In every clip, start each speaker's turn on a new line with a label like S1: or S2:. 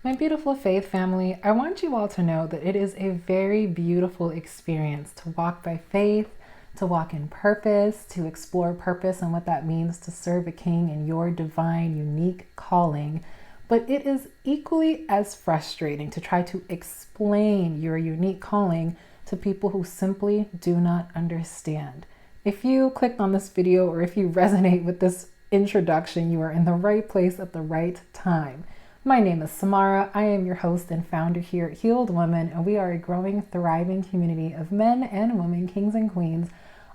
S1: My beautiful faith family, I want you all to know that it is a very beautiful experience to walk by faith, to walk in purpose, to explore purpose and what that means to serve a king in your divine, unique calling. But it is equally as frustrating to try to explain your unique calling to people who simply do not understand. If you clicked on this video or if you resonate with this introduction, you are in the right place at the right time. My name is Samara. I am your host and founder here at Healed Women, and we are a growing, thriving community of men and women, kings and queens,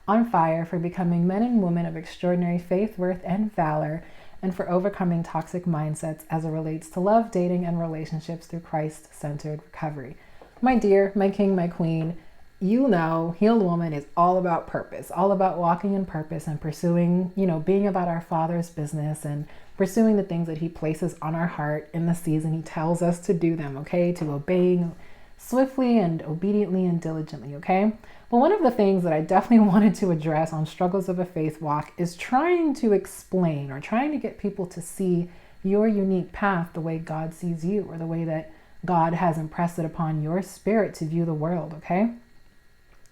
S1: on fire for becoming men and women of extraordinary faith, worth, and valor, and for overcoming toxic mindsets as it relates to love, dating, and relationships through Christ-centered recovery. My dear, my king, my queen, you know, Healed Woman is all about purpose, all about walking in purpose and pursuing, being about our Father's business and pursuing the things that He places on our heart in the season He tells us to do them, okay? To obeying swiftly and obediently and diligently, okay? But one of the things that I definitely wanted to address on Struggles of a Faith Walk is trying to explain or trying to get people to see your unique path the way God sees you, or the way that God has impressed it upon your spirit to view the world, okay?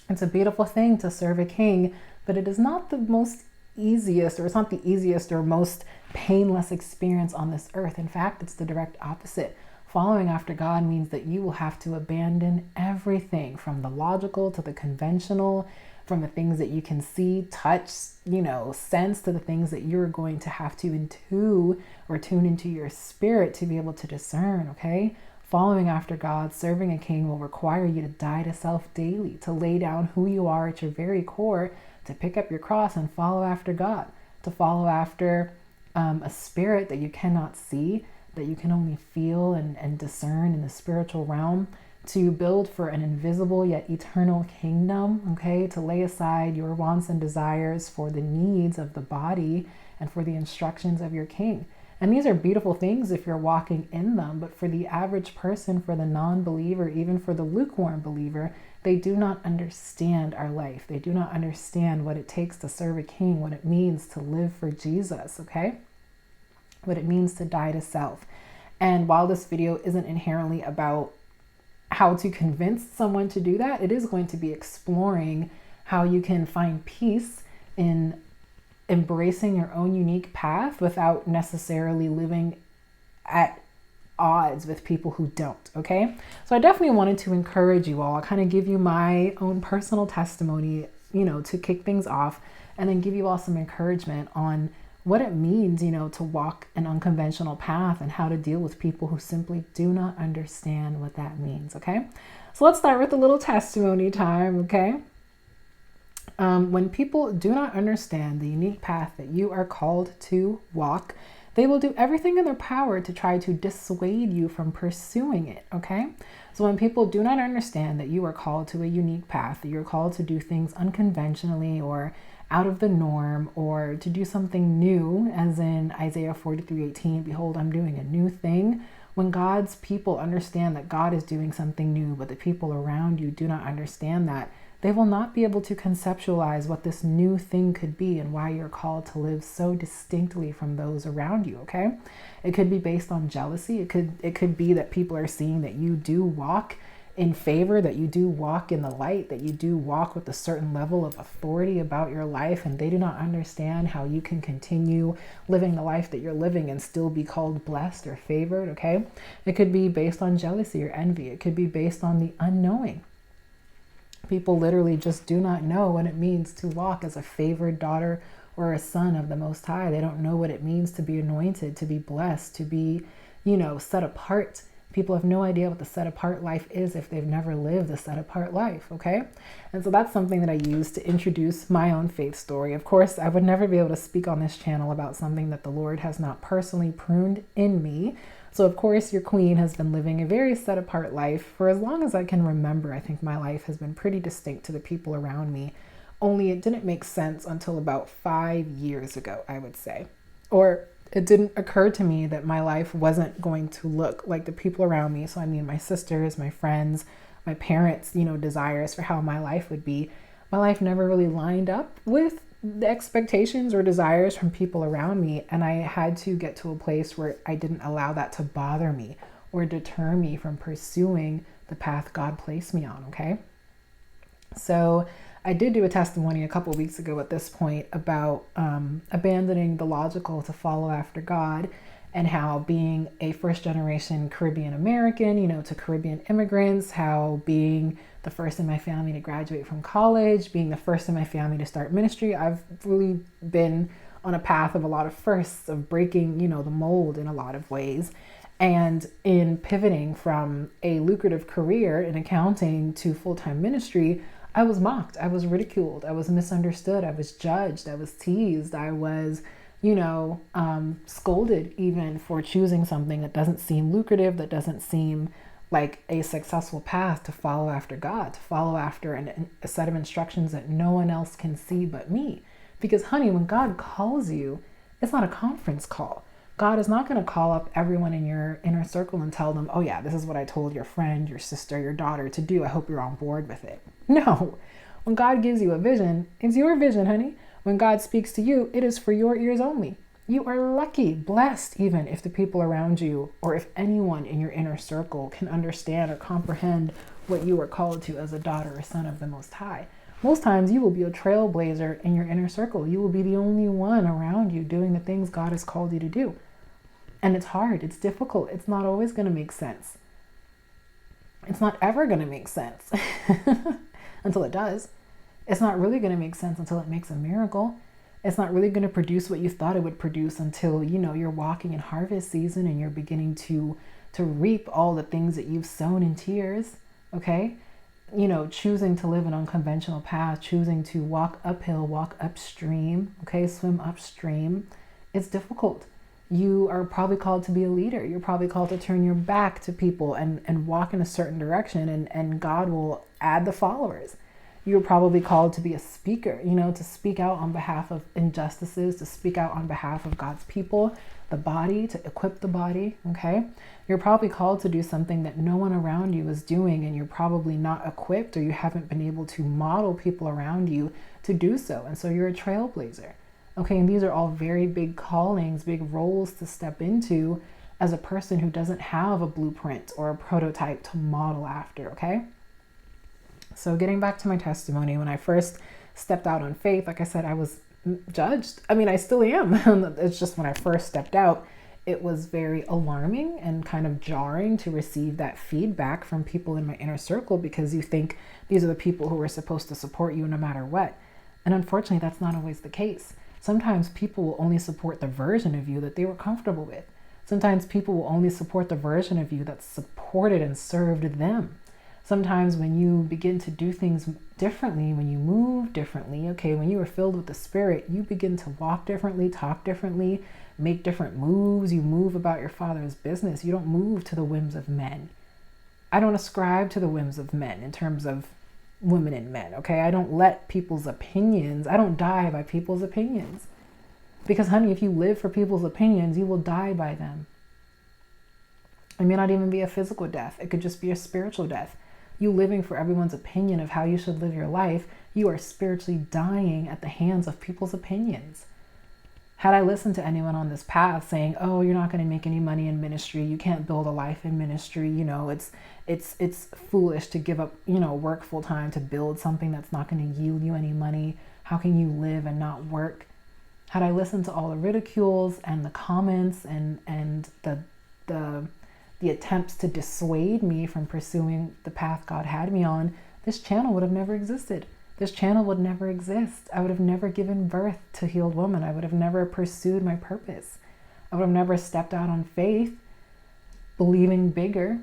S1: It's a beautiful thing to serve a king, but it is not the most easiest, or it's not the easiest or most painless experience on this earth. In fact, it's the direct opposite. Following after God means that you will have to abandon everything, from the logical to the conventional, from the things that you can see, touch, sense, to the things that you're going to have to tune into your spirit to be able to discern, okay? Following after God, serving a king, will require you to die to self daily, to lay down who you are at your very core, to pick up your cross and follow after God, to follow after a spirit that you cannot see, that you can only feel and discern in the spiritual realm, to build for an invisible yet eternal kingdom, okay? To lay aside your wants and desires for the needs of the body and for the instructions of your king. And these are beautiful things if you're walking in them, but for the average person, for the non-believer, even for the lukewarm believer, they do not understand our life. They do not understand what it takes to serve a king, what it means to live for Jesus, okay? What it means to die to self. And while this video isn't inherently about how to convince someone to do that, it is going to be exploring how you can find peace in embracing your own unique path without necessarily living at odds with people who don't, okay? So I definitely wanted to encourage you all. I'll kind of give you my own personal testimony, to kick things off, and then give you all some encouragement on what it means, to walk an unconventional path and how to deal with people who simply do not understand what that means, okay? So let's start with a little testimony time, okay? When people do not understand the unique path that you are called to walk, they will do everything in their power to try to dissuade you from pursuing it, okay? So when people do not understand that you are called to a unique path, that you're called to do things unconventionally or out of the norm, or to do something new, as in Isaiah 43:18, behold, I'm doing a new thing. When God's people understand that God is doing something new, but the people around you do not understand that, they will not be able to conceptualize what this new thing could be and why you're called to live so distinctly from those around you, okay? It could be based on jealousy. It could be that people are seeing that you do walk in favor, that you do walk in the light, that you do walk with a certain level of authority about your life, and they do not understand how you can continue living the life that you're living and still be called blessed or favored, okay? It could be based on jealousy or envy. It could be based on the unknowing. People literally just do not know what it means to walk as a favored daughter or a son of the Most High. They don't know what it means to be anointed, to be blessed, to be, set apart. People have no idea what the set apart life is if they've never lived a set apart life, okay? And so that's something that I use to introduce my own faith story. Of course, I would never be able to speak on this channel about something that the Lord has not personally pruned in me. So of course, your queen has been living a very set apart life for as long as I can remember. I think my life has been pretty distinct to the people around me. Only it didn't make sense until about 5 years ago, I would say. Or it didn't occur to me that my life wasn't going to look like the people around me. So I mean, my sisters, my friends, my parents, desires for how my life would be. My life never really lined up with the expectations or desires from people around me. And I had to get to a place where I didn't allow that to bother me or deter me from pursuing the path God placed me on, okay? So I did do a testimony a couple weeks ago at this point about abandoning the logical to follow after God, and how being a first generation Caribbean American, to Caribbean immigrants, how being the first in my family to graduate from college, being the first in my family to start ministry, I've really been on a path of a lot of firsts, of breaking, the mold in a lot of ways. And in pivoting from a lucrative career in accounting to full-time ministry, I was mocked, I was ridiculed, I was misunderstood, I was judged, I was teased, I was scolded even for choosing something that doesn't seem lucrative, that doesn't seem like a successful path to follow after God, to follow after a set of instructions that no one else can see but me. Because honey, when God calls you, it's not a conference call. God is not going to call up everyone in your inner circle and tell them, oh yeah, this is what I told your friend, your sister, your daughter to do. I hope you're on board with it. No, when God gives you a vision, it's your vision, honey. When God speaks to you, it is for your ears only. You are lucky, blessed even if the people around you, or if anyone in your inner circle can understand or comprehend what you are called to as a daughter or son of the Most High. Most times you will be a trailblazer in your inner circle. You will be the only one around you doing the things God has called you to do. And it's hard, it's difficult, it's not always going to make sense. It's not ever going to make sense until it does. It's not really going to make sense until it makes a miracle. It's not really going to produce what you thought it would produce until, you're walking in harvest season and you're beginning to reap all the things that you've sown in tears, okay? Choosing to live an unconventional path, choosing to walk uphill, walk upstream, okay? Swim upstream. It's difficult. You are probably called to be a leader. You're probably called to turn your back to people and walk in a certain direction, and God will add the followers. You're probably called to be a speaker, to speak out on behalf of injustices, to speak out on behalf of God's people, the body, to equip the body, okay? You're probably called to do something that no one around you is doing, and you're probably not equipped, or you haven't been able to model people around you to do so. And so you're a trailblazer, okay? And these are all very big callings, big roles to step into as a person who doesn't have a blueprint or a prototype to model after, okay? So getting back to my testimony, when I first stepped out on faith, like I said, I was judged. I mean, I still am. It's just when I first stepped out, it was very alarming and kind of jarring to receive that feedback from people in my inner circle, because you think these are the people who are supposed to support you no matter what. And unfortunately, that's not always the case. Sometimes people will only support the version of you that they were comfortable with. Sometimes people will only support the version of you that supported and served them. Sometimes when you begin to do things differently, when you move differently, okay, when you are filled with the Spirit, you begin to walk differently, talk differently, make different moves. You move about your Father's business. You don't move to the whims of men. I don't ascribe to the whims of men in terms of women and men, okay? I don't let people's opinions, I don't die by people's opinions. Because honey, if you live for people's opinions, you will die by them. It may not even be a physical death. It could just be a spiritual death. You living for everyone's opinion of how you should live your life, you are spiritually dying at the hands of people's opinions. Had I listened to anyone on this path saying, oh, you're not going to make any money in ministry, you can't build a life in ministry, it's foolish to give up, work full time to build something that's not going to yield you any money. How can you live and not work? Had I listened to all the ridicules and the comments and the attempts to dissuade me from pursuing the path God had me on, this channel would have never existed. This channel would never exist. I would have never given birth to Healed Woman. I would have never pursued my purpose. I would have never stepped out on faith, believing bigger,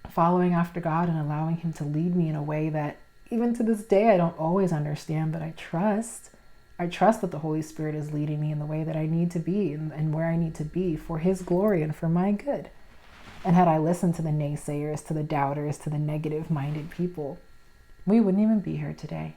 S1: following after God and allowing Him to lead me in a way that even to this day I don't always understand, but I trust. I trust that the Holy Spirit is leading me in the way that I need to be and where I need to be for His glory and for my good. And had I listened to the naysayers, to the doubters, to the negative-minded people, we wouldn't even be here today.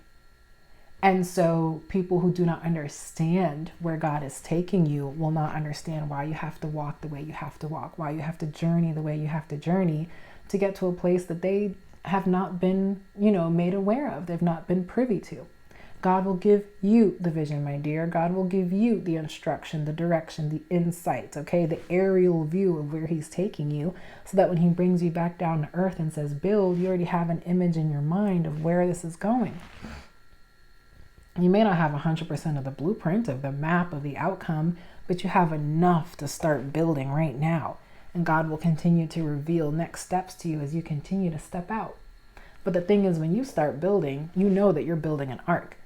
S1: And so people who do not understand where God is taking you will not understand why you have to walk the way you have to walk, why you have to journey the way you have to journey to get to a place that they have not been, made aware of. They've not been privy to. God will give you the vision, my dear. God will give you the instruction, the direction, the insight, okay? The aerial view of where he's taking you, so that when he brings you back down to earth and says, build, you already have an image in your mind of where this is going. You may not have 100% of the blueprint, of the map, of the outcome, but you have enough to start building right now. And God will continue to reveal next steps to you as you continue to step out. But the thing is, when you start building, you know that you're building an ark.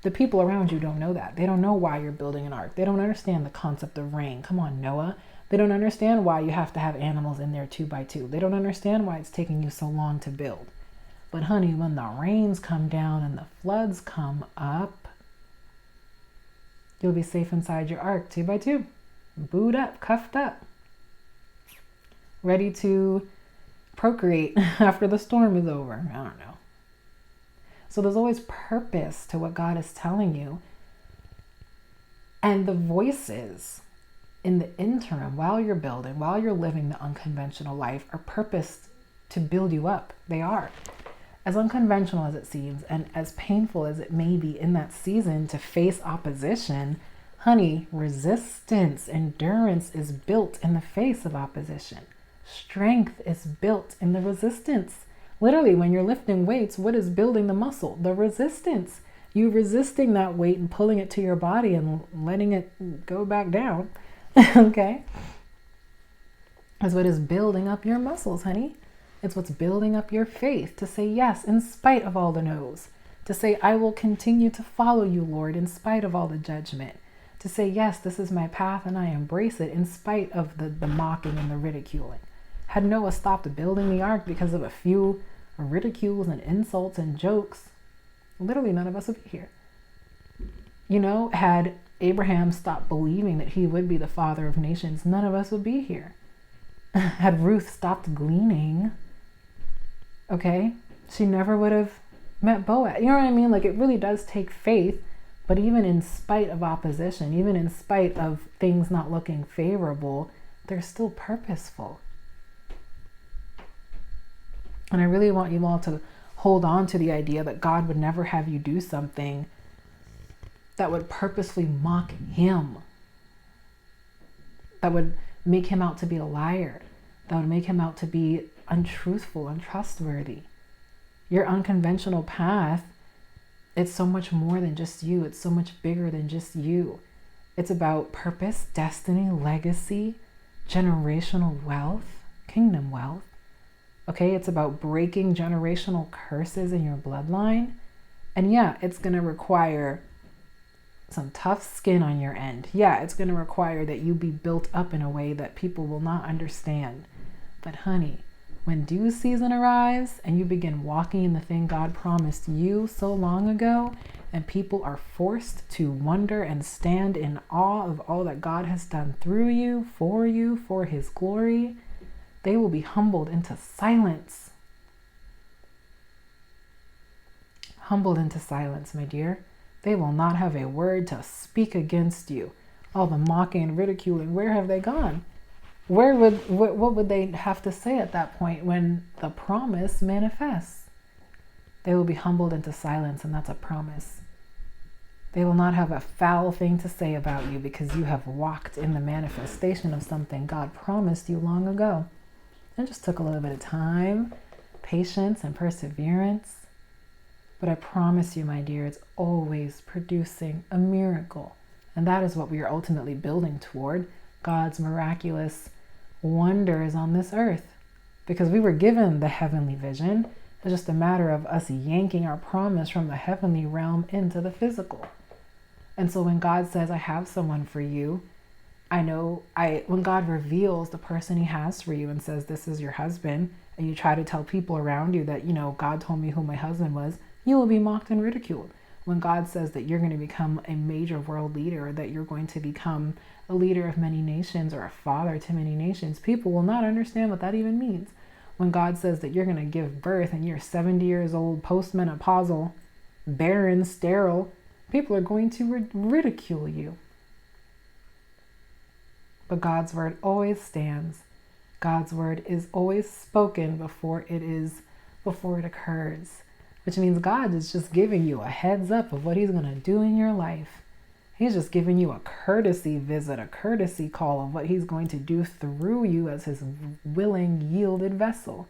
S1: The people around you don't know that. They don't know why you're building an ark. They don't understand the concept of rain. Come on, Noah. They don't understand why you have to have animals in there 2 by 2. They don't understand why it's taking you so long to build. But honey, when the rains come down and the floods come up, you'll be safe inside your ark 2 by 2. Booed up, cuffed up. Ready to procreate after the storm is over. I don't know. So there's always purpose to what God is telling you. And the voices in the interim, while you're building, while you're living the unconventional life, are purposed to build you up. They are. As unconventional as it seems, and as painful as it may be in that season to face opposition, honey, resistance, endurance is built in the face of opposition. Strength is built in the resistance. Literally, when you're lifting weights, what is building the muscle? The resistance. You resisting that weight and pulling it to your body and letting it go back down, okay? Is what is building up your muscles, honey. It's what's building up your faith to say yes in spite of all the no's. To say, I will continue to follow you, Lord, in spite of all the judgment. To say, yes, this is my path and I embrace it in spite of the mocking and the ridiculing. Had Noah stopped building the ark because of a few ridicules and insults and jokes, literally none of us would be here. You know, had Abraham stopped believing that he would be the father of nations, none of us would be here. Had Ruth stopped gleaning, okay, she never would have met Boaz. You know what I mean? Like, it really does take faith. But even in spite of opposition, even in spite of things not looking favorable, they're still purposeful. And I really want you all to hold on to the idea that God would never have you do something that would purposefully mock him, that would make him out to be a liar, that would make him out to be untruthful, untrustworthy. Your unconventional path, it's so much more than just you. It's so much bigger than just you. It's about purpose, destiny, legacy, generational wealth, kingdom wealth. Okay, it's about breaking generational curses in your bloodline. And yeah, it's going to require some tough skin on your end. Yeah, it's going to require that you be built up in a way that people will not understand. But honey, when due season arrives and you begin walking in the thing God promised you so long ago, and people are forced to wonder and stand in awe of all that God has done through you, for his glory, they will be humbled into silence. Humbled into silence, my dear. They will not have a word to speak against you. All the mocking and ridiculing, where have they gone? What would they have to say at that point when the promise manifests? They will be humbled into silence, and that's a promise. They will not have a foul thing to say about you because you have walked in the manifestation of something God promised you long ago. It just took a little bit of time, patience, and perseverance. But I promise you, my dear, it's always producing a miracle. And that is what we are ultimately building toward, God's miraculous wonders on this earth. Because we were given the heavenly vision. It's just a matter of us yanking our promise from the heavenly realm into the physical. And so when God says, I have someone for you, when God reveals the person he has for you and says, this is your husband, and you try to tell people around you that, God told me who my husband was, you will be mocked and ridiculed. When God says that you're going to become a major world leader, or that you're going to become a leader of many nations or a father to many nations, people will not understand what that even means. When God says that you're going to give birth and you're 70 years old, postmenopausal, barren, sterile, people are going to ridicule you. But God's word always stands. God's word is always spoken before it occurs. which means God is just giving you a heads up of what he's going to do in your life. He's just giving you a courtesy visit, a courtesy call of what he's going to do through you as his willing, yielded vessel.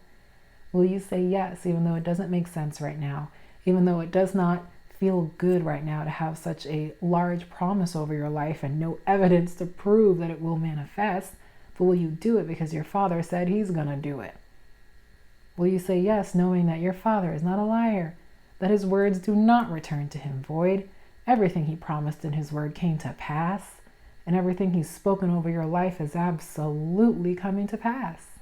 S1: Will you say yes, even though it doesn't make sense right now, even though it does not feel good right now to have such a large promise over your life and no evidence to prove that it will manifest? But will you do it because your Father said he's going to do it? Will you say yes, knowing that your Father is not a liar, that his words do not return to him void? Everything he promised in his word came to pass, and everything he's spoken over your life is absolutely coming to pass.